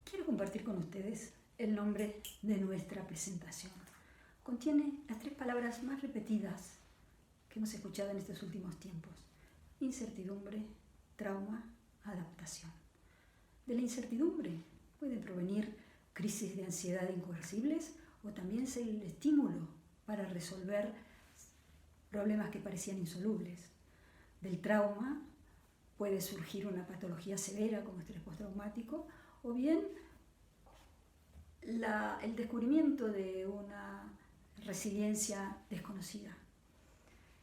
Quiero compartir con ustedes el nombre de nuestra presentación. Contiene las 3 palabras más repetidas que hemos escuchado en estos últimos tiempos: incertidumbre, trauma, adaptación. De la incertidumbre pueden provenir crisis de ansiedad incoercibles o también ser el estímulo para resolver problemas que parecían insolubles. Del trauma puede surgir una patología severa como estrés postraumático, o bien el descubrimiento de una resiliencia desconocida.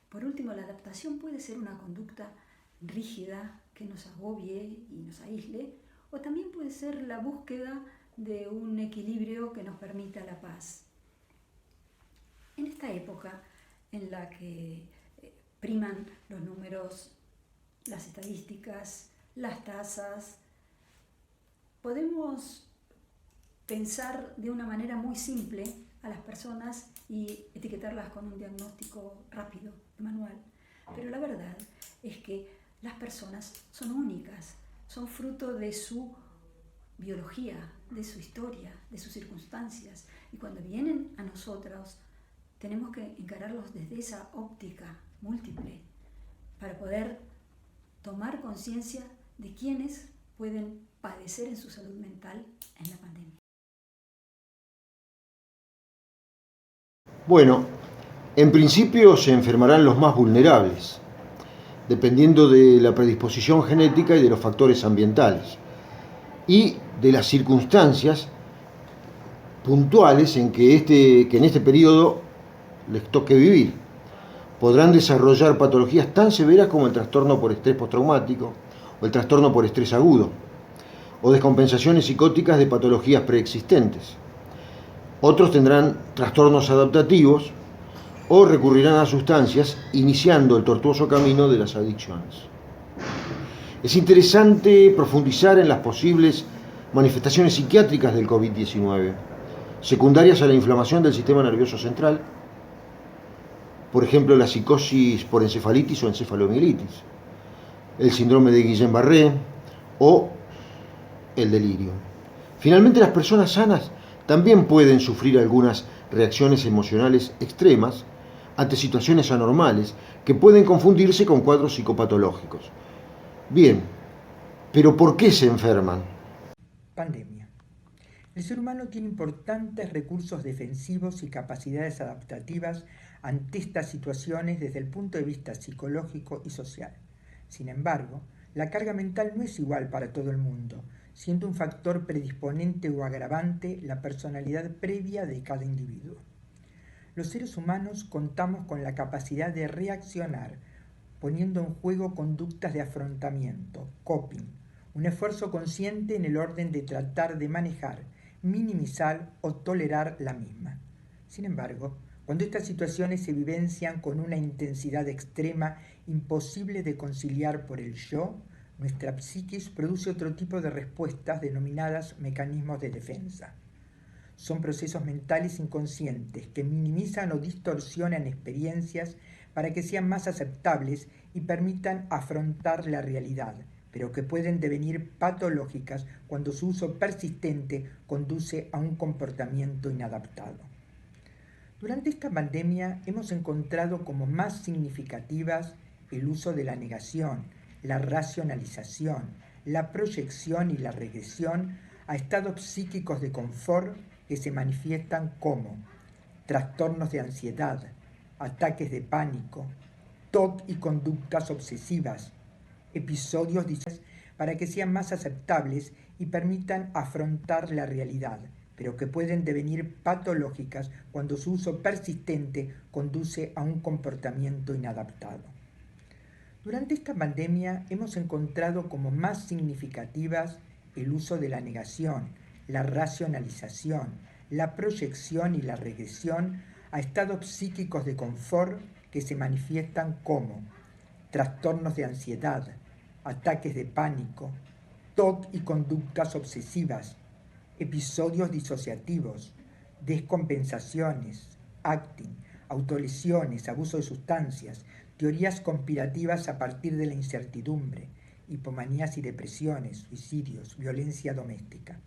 Por último, la adaptación puede ser una conducta rígida que nos agobie y nos aísle, o también puede ser la búsqueda de un equilibrio que nos permita la paz. En esta época en la que priman los números, las estadísticas, las tasas, podemos pensar de una manera muy simple a las personas y etiquetarlas con un diagnóstico rápido, manual. Pero la verdad es que las personas son únicas, son fruto de su biología, de su historia, de sus circunstancias. Y cuando vienen a nosotros, tenemos que encararlos desde esa óptica múltiple para poder tomar conciencia de quiénes pueden padecer en su salud mental en la pandemia. Bueno, en principio se enfermarán los más vulnerables, dependiendo de la predisposición genética y de los factores ambientales y de las circunstancias puntuales que en este periodo les toque vivir. Podrán desarrollar patologías tan severas como el trastorno por estrés postraumático o el trastorno por estrés agudo, o descompensaciones psicóticas de patologías preexistentes. Otros tendrán trastornos adaptativos o recurrirán a sustancias, iniciando el tortuoso camino de las adicciones. Es interesante profundizar en las posibles manifestaciones psiquiátricas del COVID-19, secundarias a la inflamación del sistema nervioso central, por ejemplo, la psicosis por encefalitis o encefalomielitis, el síndrome de Guillain-Barré o el delirio. Finalmente, las personas sanas también pueden sufrir algunas reacciones emocionales extremas ante situaciones anormales que pueden confundirse con cuadros psicopatológicos. Bien, pero ¿por qué se enferman? Pandemia. El ser humano tiene importantes recursos defensivos y capacidades adaptativas ante estas situaciones desde el punto de vista psicológico y social. Sin embargo, la carga mental no es igual para todo el mundo, siendo un factor predisponente o agravante la personalidad previa de cada individuo. Los seres humanos contamos con la capacidad de reaccionar, poniendo en juego conductas de afrontamiento, coping, un esfuerzo consciente en el orden de tratar de manejar, minimizar o tolerar la misma. Sin embargo, cuando estas situaciones se vivencian con una intensidad extrema imposible de conciliar por el yo, nuestra psiquis produce otro tipo de respuestas denominadas mecanismos de defensa. Son procesos mentales inconscientes que minimizan o distorsionan experiencias para que sean más aceptables y permitan afrontar la realidad, pero que pueden devenir patológicas cuando su uso persistente conduce a un comportamiento inadaptado. Durante esta pandemia hemos encontrado como más significativas el uso de la negación, la racionalización, la proyección y la regresión a estados psíquicos de confort que se manifiestan como trastornos de ansiedad, ataques de pánico, TOC y conductas obsesivas, episodios para que sean más aceptables y permitan afrontar la realidad, pero que pueden devenir patológicas cuando su uso persistente conduce a un comportamiento inadaptado. Durante esta pandemia hemos encontrado como más significativas el uso de la negación, la racionalización, la proyección y la regresión a estados psíquicos de confort que se manifiestan como trastornos de ansiedad, ataques de pánico, TOC y conductas obsesivas, episodios disociativos, descompensaciones, acting, autolesiones, abuso de sustancias, teorías conspirativas a partir de la incertidumbre, hipomanías y depresiones, suicidios, violencia doméstica.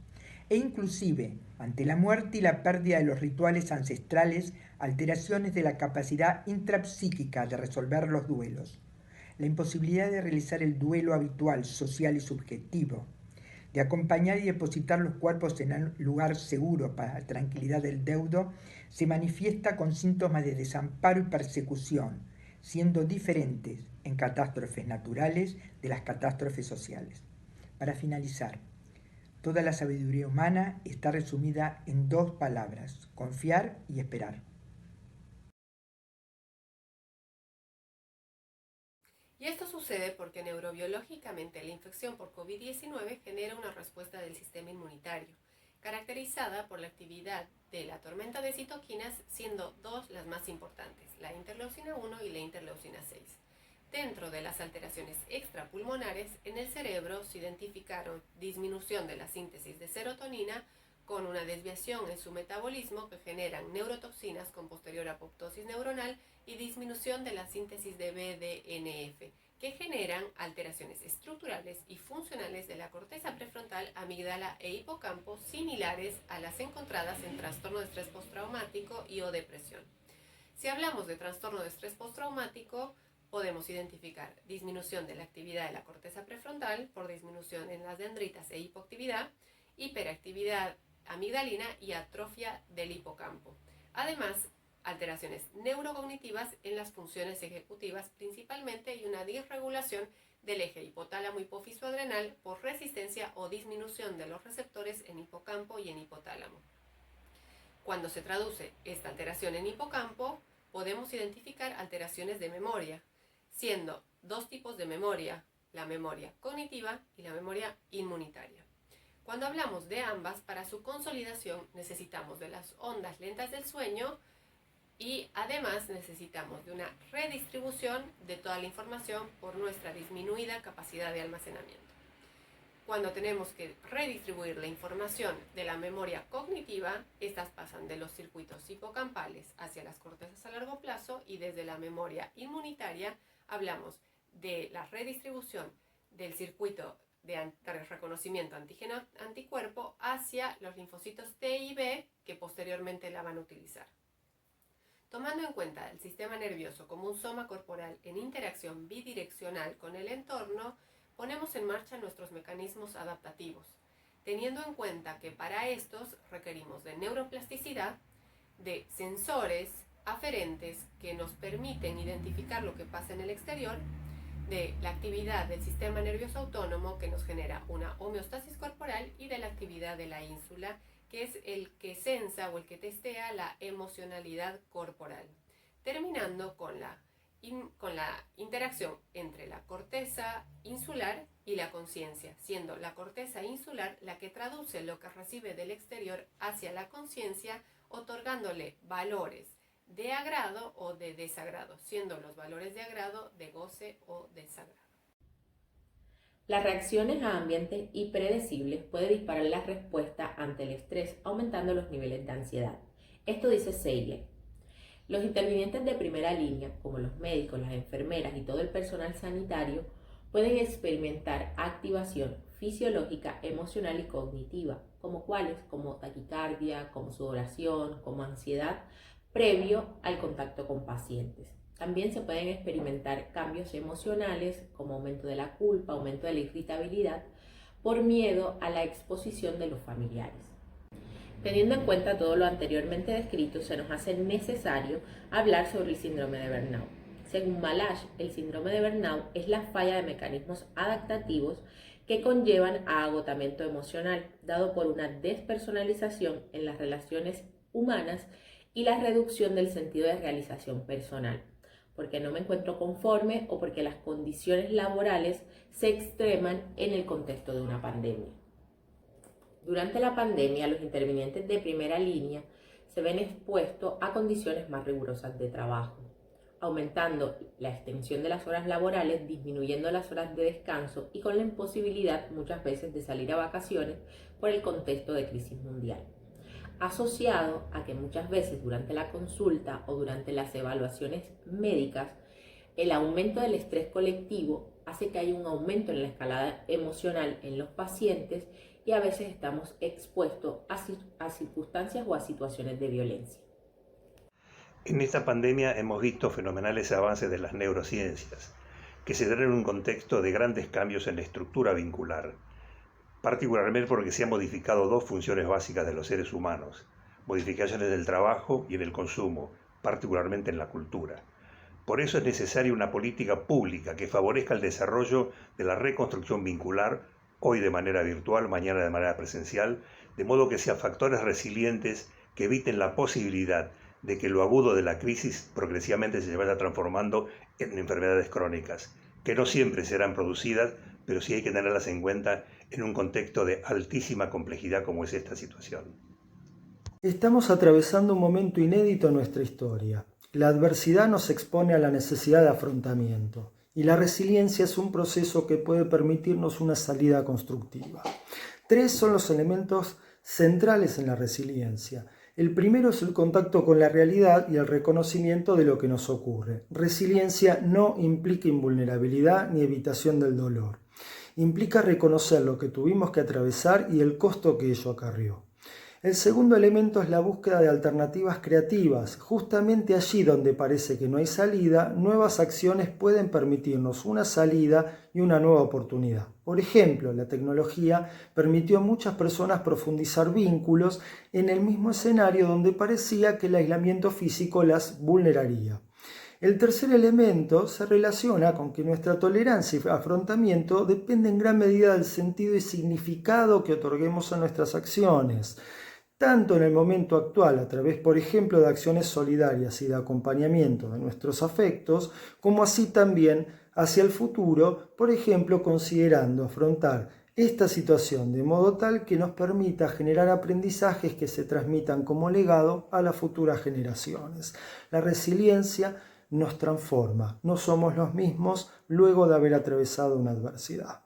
E inclusive, ante la muerte y la pérdida de los rituales ancestrales, alteraciones de la capacidad intrapsíquica de resolver los duelos, la imposibilidad de realizar el duelo habitual, social y subjetivo, de acompañar y depositar los cuerpos en un lugar seguro para la tranquilidad del deudo, se manifiesta con síntomas de desamparo y persecución, siendo diferentes en catástrofes naturales de las catástrofes sociales. Para finalizar, toda la sabiduría humana está resumida en 2 palabras: confiar y esperar. Y esto sucede porque neurobiológicamente la infección por COVID-19 genera una respuesta del sistema inmunitario, caracterizada por la actividad de la tormenta de citoquinas, siendo 2 las más importantes, la interleucina 1 y la interleucina 6. Dentro de las alteraciones extrapulmonares, en el cerebro se identificaron disminución de la síntesis de serotonina con una desviación en su metabolismo que generan neurotoxinas con posterior apoptosis neuronal y disminución de la síntesis de BDNF, que generan alteraciones estructurales y funcionales de la corteza prefrontal, amígdala e hipocampo similares a las encontradas en trastorno de estrés postraumático y o depresión. Si hablamos de trastorno de estrés postraumático, podemos identificar disminución de la actividad de la corteza prefrontal por disminución en las dendritas e hipoactividad, hiperactividad amigdalina y atrofia del hipocampo. Además, alteraciones neurocognitivas en las funciones ejecutivas principalmente y una disregulación del eje hipotálamo hipófiso adrenal por resistencia o disminución de los receptores en hipocampo y en hipotálamo. Cuando se traduce esta alteración en hipocampo, podemos identificar alteraciones de memoria, siendo 2 tipos de memoria, la memoria cognitiva y la memoria inmunitaria. Cuando hablamos de ambas, para su consolidación necesitamos de las ondas lentas del sueño y además necesitamos de una redistribución de toda la información por nuestra disminuida capacidad de almacenamiento. Cuando tenemos que redistribuir la información de la memoria cognitiva, estas pasan de los circuitos hipocampales hacia las cortezas a largo plazo, y desde la memoria inmunitaria hablamos de la redistribución del circuito de reconocimiento antígeno-anticuerpo hacia los linfocitos T y B que posteriormente la van a utilizar. Tomando en cuenta el sistema nervioso como un soma corporal en interacción bidireccional con el entorno, ponemos en marcha nuestros mecanismos adaptativos, teniendo en cuenta que para estos requerimos de neuroplasticidad, de sensores aferentes que nos permiten identificar lo que pasa en el exterior, de la actividad del sistema nervioso autónomo que nos genera una homeostasis corporal y de la actividad de la ínsula, que es el que sensa o el que testea la emocionalidad corporal, terminando con la interacción entre la corteza insular y la conciencia, siendo la corteza insular la que traduce lo que recibe del exterior hacia la conciencia, otorgándole valores de agrado o de desagrado, siendo los valores de agrado de goce o desagrado. Las reacciones a ambientes impredecibles pueden disparar la respuesta ante el estrés, aumentando los niveles de ansiedad. Esto dice Seidler. Los intervinientes de primera línea, como los médicos, las enfermeras y todo el personal sanitario, pueden experimentar activación fisiológica, emocional y cognitiva, como taquicardia, como sudoración, como ansiedad, previo al contacto con pacientes. También se pueden experimentar cambios emocionales como aumento de la culpa, aumento de la irritabilidad, por miedo a la exposición de los familiares. Teniendo en cuenta todo lo anteriormente descrito, se nos hace necesario hablar sobre el síndrome de burnout. Según Balazs, el síndrome de burnout es la falla de mecanismos adaptativos que conllevan a agotamiento emocional, dado por una despersonalización en las relaciones humanas y la reducción del sentido de realización personal, porque no me encuentro conforme o porque las condiciones laborales se extreman en el contexto de una pandemia. Durante la pandemia, los intervinientes de primera línea se ven expuestos a condiciones más rigurosas de trabajo, aumentando la extensión de las horas laborales, disminuyendo las horas de descanso y con la imposibilidad muchas veces de salir a vacaciones por el contexto de crisis mundial. Asociado a que muchas veces durante la consulta o durante las evaluaciones médicas, el aumento del estrés colectivo hace que haya un aumento en la escalada emocional en los pacientes y a veces estamos expuestos a circunstancias o a situaciones de violencia. En esta pandemia hemos visto fenomenales avances de las neurociencias, que se dan en un contexto de grandes cambios en la estructura vincular, particularmente porque se han modificado dos funciones básicas de los seres humanos, modificaciones del trabajo y en el consumo, particularmente en la cultura. Por eso es necesaria una política pública que favorezca el desarrollo de la reconstrucción vincular, hoy de manera virtual, mañana de manera presencial, de modo que sean factores resilientes que eviten la posibilidad de que lo agudo de la crisis progresivamente se vaya transformando en enfermedades crónicas, que no siempre serán producidas, pero sí hay que tenerlas en cuenta en un contexto de altísima complejidad como es esta situación. Estamos atravesando un momento inédito en nuestra historia. La adversidad nos expone a la necesidad de afrontamiento y la resiliencia es un proceso que puede permitirnos una salida constructiva. 3 son los elementos centrales en la resiliencia. El primero es el contacto con la realidad y el reconocimiento de lo que nos ocurre. Resiliencia no implica invulnerabilidad ni evitación del dolor. Implica reconocer lo que tuvimos que atravesar y el costo que ello acarrió. El segundo elemento es la búsqueda de alternativas creativas. Justamente allí donde parece que no hay salida, nuevas acciones pueden permitirnos una salida y una nueva oportunidad. Por ejemplo, la tecnología permitió a muchas personas profundizar vínculos en el mismo escenario donde parecía que el aislamiento físico las vulneraría. El tercer elemento se relaciona con que nuestra tolerancia y afrontamiento depende en gran medida del sentido y significado que otorguemos a nuestras acciones, tanto en el momento actual a través, por ejemplo, de acciones solidarias y de acompañamiento de nuestros afectos, como así también hacia el futuro, por ejemplo, considerando afrontar esta situación de modo tal que nos permita generar aprendizajes que se transmitan como legado a las futuras generaciones. La resiliencia nos transforma, no somos los mismos luego de haber atravesado una adversidad.